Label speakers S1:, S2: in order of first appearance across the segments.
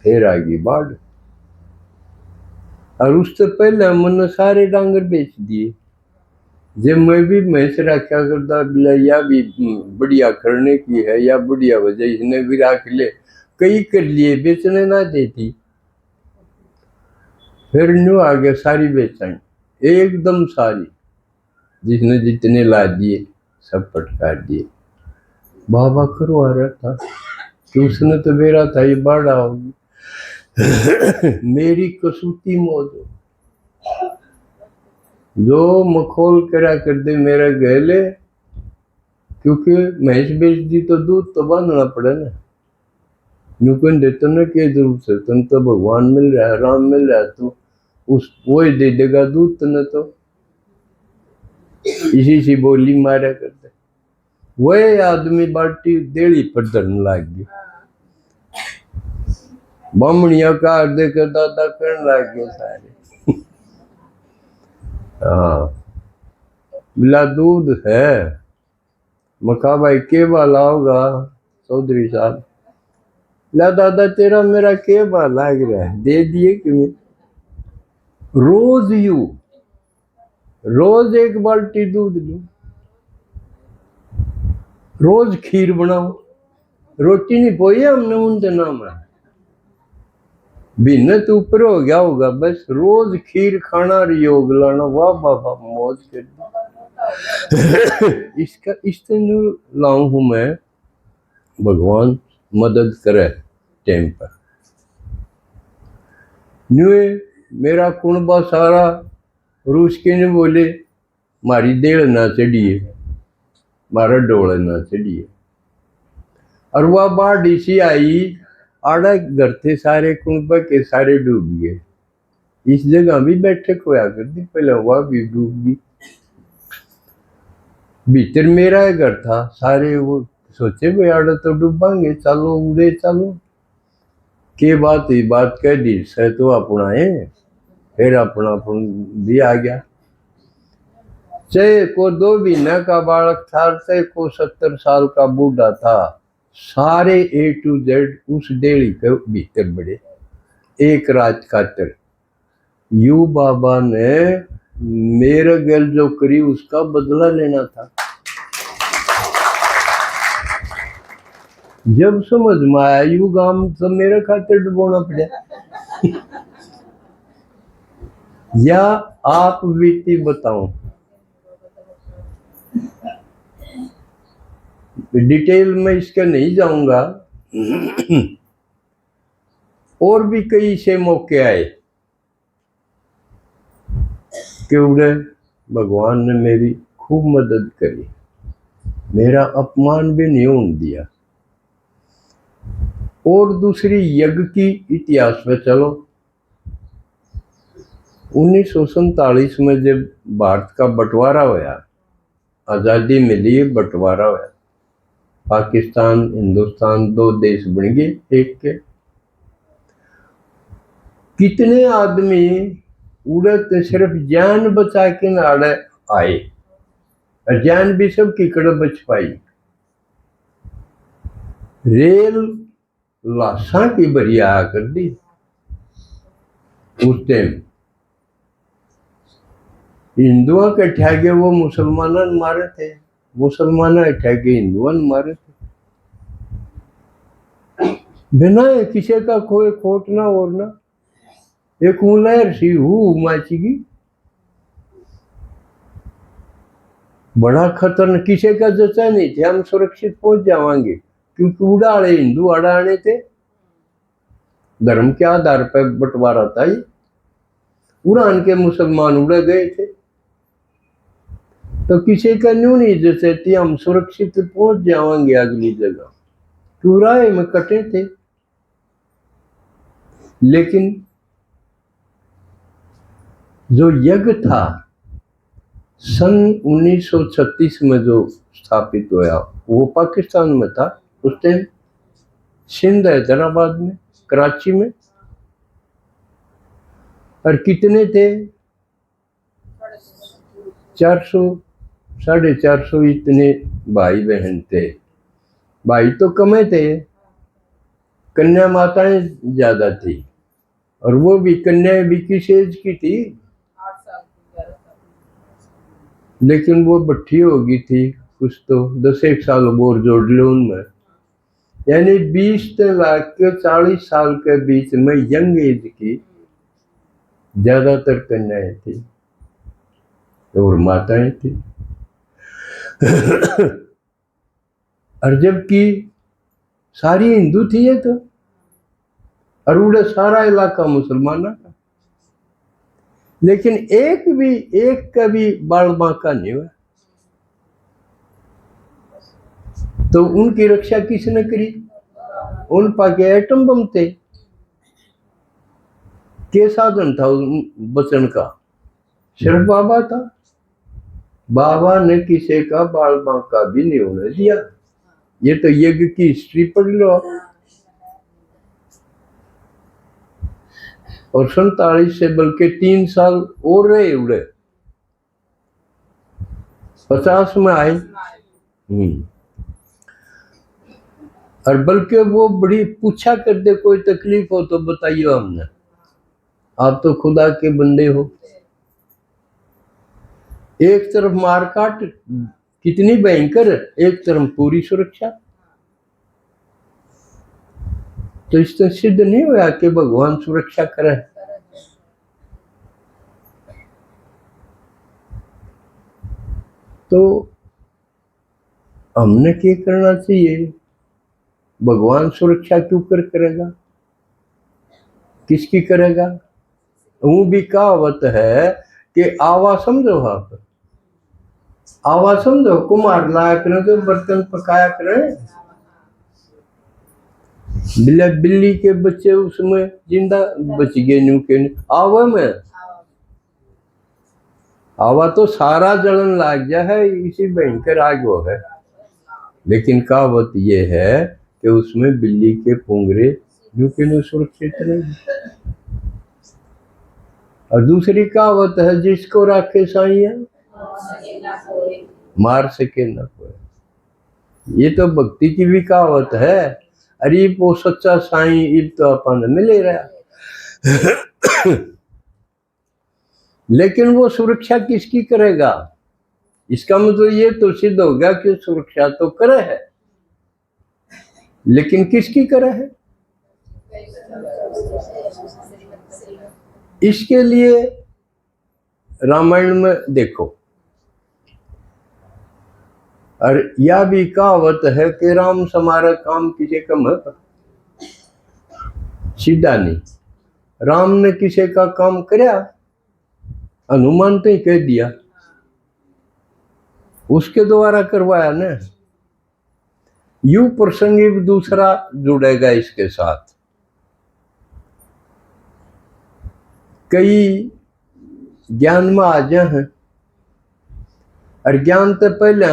S1: फिर आ गई बाढ़, और उससे पहले हमने सारे डांगर बेच दिए। जब मैं भी भैंस रखा करता बिला, या भी बढ़िया करने की है या बढ़िया वजह इसने भी रख ले, कई कर लिए बेचने ना देती, फिर न्यू आ गया सारी बेचाई एकदम सारी, जिसने जितने ला दिए सब पटकार दिए। बाबा करवा रहा था कि उसने तो मेरा था ये बाढ़ आओगी। मेरी कसूती मौज जो मखौल करा कर दे मेरा गहले, क्योंकि भैंस बेच दी तो दूध तो बांधना पड़े ना। नुकन देते न के जरूरत से तुम तो भगवान मिल रहा है, राम मिल रहा है, तो उस वो ही दे देगा दूध, तो तो इसी सी बोली मारा करते। वही आदमी बाल्टी देड़ी पर धरने लाग गई, बामणिया का हृदय का दादा करने लाग गए सारे। हाँ, बिला दूध है, मका भाई के वाला होगा चौधरी साहब, ला दादा तेरा मेरा के बाल लाग रहा है, दे दिए क्यों। रोज यू, रोज एक बाल्टी दूध लू, रोज खीर बनाओ, रोटी नहीं पोई हमने उनके नाम है, बिन तो ऊपर हो गया होगा, बस रोज खीर खाना और योग लाना, वाह बाबा मौज कर दी। इसका इस तरह लाऊं हूं मैं, भगवान मदद करे टाइम पर। न्यूए मेरा कुणबा सारा रूस के ने बोले मारी देड़ ना चढ़िए, मारा डोल ना चढ़िए, और वह बाढ़ इसी आई, आड़ा घर थे सारे कुणबा के सारे डूब गए। इस जगह भी बैठक होया करती पहले, वह भी डूब गई। भीतर मेरा घर था, सारे वो सोचे भाई आड़ा तो डूबांगे, चलो उड़े चलो, के बात ही बात कह दी से तो अपना है, फिर अपना अपन भी आ गया। चाहे को 2 महीने का बालक था, चाहे को 70 साल का बूढ़ा था, सारे A to Z उस डेली के भीतर बड़े एक रात खातर। यू बाबा ने मेरे गल जो करी उसका बदला लेना था। जब समझ में आया यू गांव तो मेरे खातिर डुबोना पड़ा। या आप बीती बताओ, डिटेल में इसका नहीं जाऊंगा। और भी कई से मौके आए कि उड़े भगवान ने मेरी खूब मदद करी, मेरा अपमान भी नहीं होने दिया। और दूसरी यज्ञ की इतिहास में चलो, 1947 में जब भारत का बंटवारा होया, आज़ादी मिली, बंटवारा होया, पाकिस्तान हिंदुस्तान 2 देश बन गए एक के। कितने आदमी उड़त सिर्फ जान बचा के नाड़े आए, और जान भी सब किकड़ बच पाई। रेल लाशा की बरिया कर दी उस टाइम, हिंदुओं के ठेके वो मुसलमानों ने मारे थे, मुसलमानों के ठेके हिंदुओं ने मारे थे, बिना किसी का कोई खोट ना और ना। एक लहर सी माचेगी, बड़ा खतरनाक, किसी का जचा नहीं थे, हम सुरक्षित पहुंच जाएंगे, क्योंकि उड़ाड़े हिंदू अड़ाने थे, धर्म के आधार पर बंटवारा था ये, उड़ान के मुसलमान उड़े गए थे, तो किसी का न्यू नहीं जैसे थी, हम सुरक्षित पहुंच जाएंगे अगली जगह, चुराए में कटे थे। लेकिन जो यज्ञ था सन 1936 में जो स्थापित हुआ, वो पाकिस्तान में था उस टाइम, सिंध हैदराबाद में, कराची में। और कितने थे, 400 450 इतने भाई बहन थे। भाई तो कम थे, कन्या माताएं ज्यादा थी, और वो भी कन्याएं भी किस एज की थी,
S2: 8 साल की, 11 साल
S1: लेकिन वो बट्ठी होगी थी कुछ तो 10 साल और जोड़ लो उनमें, यानी 20 से लाके 40 साल के बीच में यंग एज की ज्यादातर कन्याएं थी और माताएं थी। और जबकि सारी हिंदू थी ये तो, और उड़े सारा इलाका मुसलमाना का, लेकिन एक का भी बाल बांका नहीं हुआ। तो उनकी रक्षा किसने करी? उन पाके एटम बम थे, के साधन था बचन का? सिर्फ बाबा था। बाबा ने किसी का बाल बांका भी नहीं होने दिया। ये तो यज्ञ की हिस्ट्री पढ़ लो आप। और 47 से बल्कि 3 साल और रहे उड़े, 50 में आए। और बल्कि वो बड़ी पूछा कर दे, कोई तकलीफ हो तो बताइए हमने, आप तो खुदा के बंदे हो। एक तरफ मारकाट कितनी भयंकर, एक तरफ पूरी सुरक्षा। तो इससे सिद्ध नहीं हुआ कि भगवान सुरक्षा करे। तो हमने क्या करना चाहिए? भगवान सुरक्षा क्यों करेगा? किसकी करेगा? वो भी कहावत है कि आवा समझो, आप आवा समझो, कुमार लाया करें तो बर्तन पकाया करें। बिल्ली के बच्चे उसमें जिंदा बच गए, न्यू के आवा में आवा तो सारा जलन लाग गया है, इसी भयंकर आग हो है। लेकिन कहावत ये है कि उसमें बिल्ली के पुंगरे न्यू के सुरक्षित रहेगी। और दूसरी कहावत है, जिसको राखे साइया मार सके ना कोई। ये तो भक्ति की भी कहावत है। अरे वो सच्चा साई इब तो अपन मिले रहा। लेकिन वो सुरक्षा किसकी करेगा? इसका मतलब ये तो सिद्ध हो गया कि सुरक्षा तो करे है, लेकिन किसकी करे है? इसके लिए रामायण में देखो, और यह भी कहावत है कि राम समारा काम किसी का मत सीधा नहीं। राम ने किसी का काम करया, हनुमान तो ही कह दिया, उसके द्वारा करवाया ना। यू प्रसंग भी दूसरा जुड़ेगा इसके साथ। कई ज्ञान में आ जा हैं, और ज्ञान तो पहले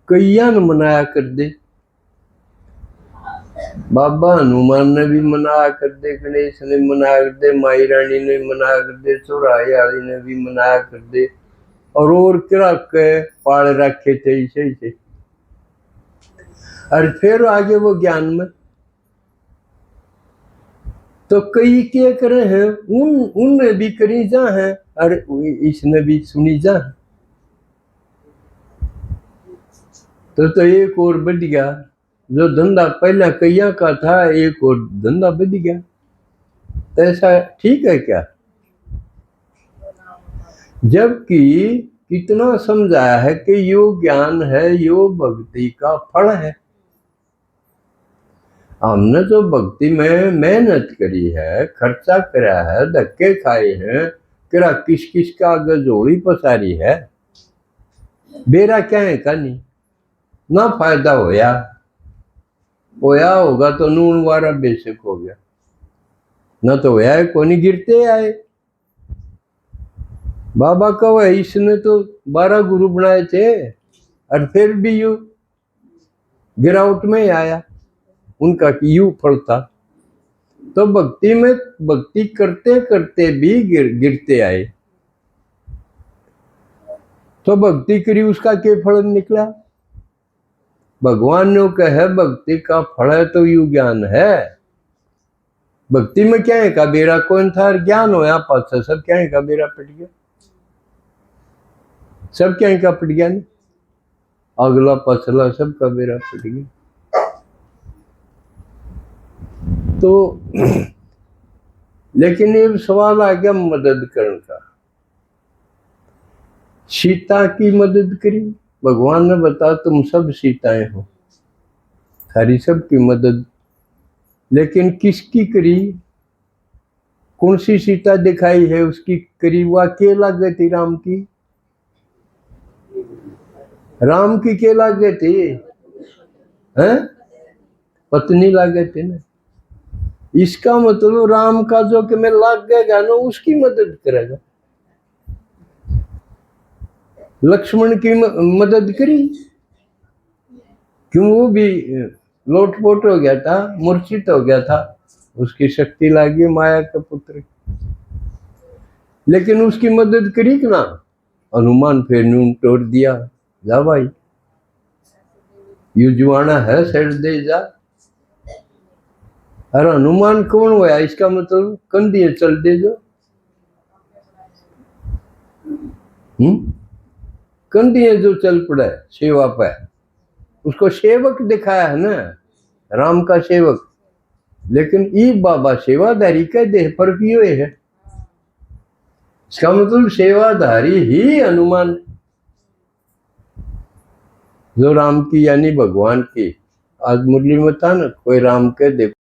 S1: कईया ने मनाया कर दे। बाबा हनुमान ने भी मनाया कर दे, गणेश ने मनाया कर दे, माई रानी ने मनाया कर दे, चौराहे वाली ने भी मनाया कर दे, और किरा के पाल रखे थे इसे। और फिर आगे वो ज्ञान में तो कई क्या करे हैं, उनने भी करी जा है, और इसने भी सुनी जा है। तो एक और बढ़ गया, जो धंधा पहले कैया का था, एक और धंधा बढ़ गया। तो ऐसा ठीक है क्या? जबकि कितना समझाया है कि यो ज्ञान है, यो भक्ति का फल है। हमने जो भक्ति में मेहनत करी है, खर्चा करा है, धक्के खाए हैं, किरा किस किस का आगे जोड़ी पसारी है, बेरा क्या है का नहीं ना फायदा होया होगा तो नून वारा बेशक हो गया, ना तो होया है कोनी गिरते आए। बाबा का वह इसने तो 12 गुरु बनाए थे, और फिर भी यू गिरावट में आया उनका कि यू फलता। तो भक्ति में भक्ति करते करते भी गिरते आए। तो भक्ति करी, उसका क्या फल निकला? भगवान ने कहे भक्ति का फल है तो यू ज्ञान है। भक्ति में क्या है का बेरा कौन था, ज्ञान होया पास सब क्या है का बेरा पट गया, सब क्या है का पट गया नहीं, अगला पछला सब का बेरा पट गया। तो लेकिन ये सवाल आ गया मदद करने का। सीता की मदद करी, भगवान ने बता तुम सब सीताएं हो, सारी सब की मदद, लेकिन किसकी करी, कौन सी सीता दिखाई है उसकी करी, वह के लग गई थी राम की, राम की के लग गई थी, हैं पत्नी लग गई थी ना। इसका मतलब राम का जो कि मैं लग गएगा ना उसकी मदद करेगा। लक्ष्मण की मदद करी, क्यों वो भी लोटपोट हो गया था, मूर्छित हो गया था, उसकी शक्ति लगी माया के पुत्र, लेकिन उसकी मदद करी कि ना, हनुमान फिर नून तोड़ दिया, जा भाई युजवाना है सेठ दे जा। अरे हनुमान कौन हुआ, इसका मतलब कंधिए चल दे जो, कंधिए जो चल पड़े सेवा पे, उसको सेवक दिखाया है ना, राम का सेवक, लेकिन ई बाबा सेवाधारी के देह पर भी हुए है, इसका मतलब सेवाधारी ही हनुमान, जो राम की यानी भगवान की। आज मुरली में था ना, कोई राम के देखो